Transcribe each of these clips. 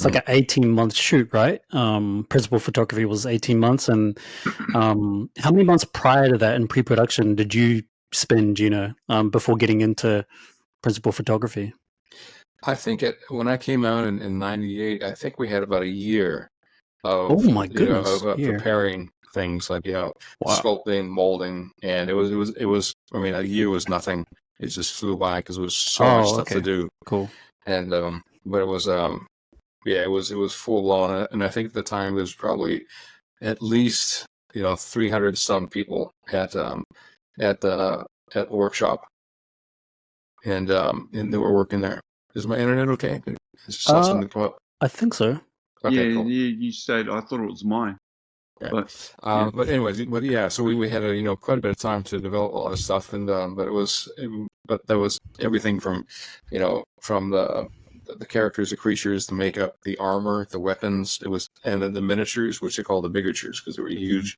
it's like an 18-month shoot, right? Principal photography was 18 months. And how many months prior to that in pre-production did you spend, Gino, before getting into principal photography? I think when I came out in '98, I think we had about a year Oh of my goodness, preparing things like wow. sculpting, molding, and it was. I mean, a year was nothing. It just flew by because there was so much stuff to do. Cool. And but it was it was full on, and I think at the time there was probably at least 300 some people at the workshop, and they were working there. Is my internet okay? Something come up? I think so. Okay, yeah, cool. you said I thought it was mine. Yeah. But anyways, so we had quite a bit of time to develop a lot of stuff, and but there was everything from from the characters, the creatures, the makeup, the armor, the weapons. And then the miniatures, which they call the bigatures because they were huge.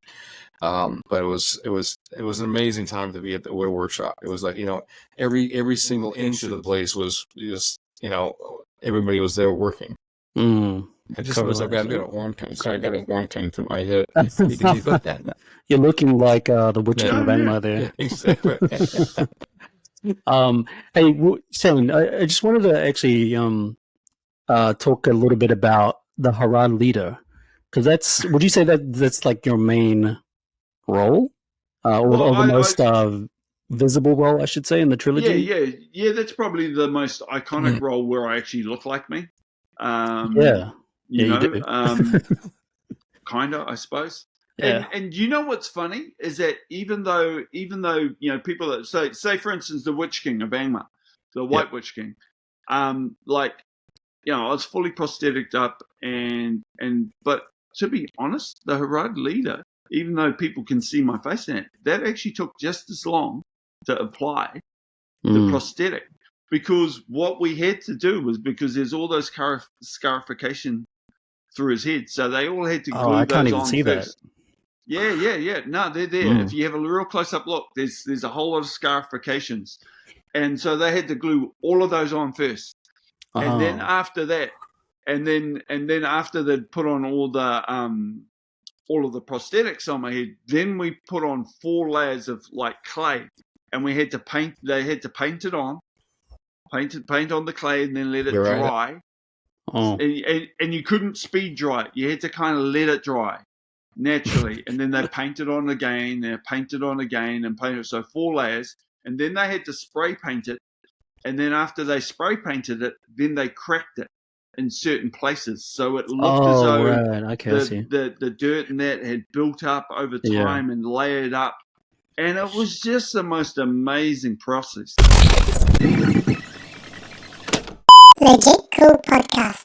But it was an amazing time to be at the wood workshop. It was like every single inch of the place was just everybody was there working. I just was like, I got a warm tongue, so I got a warm tongue to my head. You got that? You're looking like the Witch King of Angmar there. Exactly. Hey, Shane, I just wanted to actually talk a little bit about the Harad leader, because would you say that's like your main role, or the most visible role, I should say, in the trilogy? Yeah. That's probably the most iconic role where I actually look like me. You do. Kinda, I suppose. Yeah. And you know what's funny is that even though people that say for instance the Witch King of Angmar, the White Witch King, I was fully prosthetic up but to be honest, the Harad leader, even though people can see my face in it, that actually took just as long to apply the prosthetic. Because what we had to do was, because there's all those scarification through his head, so they all had to glue I those can't even on see first. that. Yeah. No, they're there. If you have a real close-up look, there's a whole lot of scarifications. And so they had to glue all of those on first. And then after that, and then after they'd put on all of the prosthetics on my head, then we put on 4 layers of like clay, and they had to paint it on. Paint on the clay and then let it dry. And you couldn't speed dry it. You had to kind of let it dry naturally. And then they painted on again, and painted it. So 4 layers. And then they had to spray paint it. And then after they spray painted it, then they cracked it in certain places. So it looked as though the dirt and that had built up over time and layered up. And it was just the most amazing process. Legit Cool Podcast.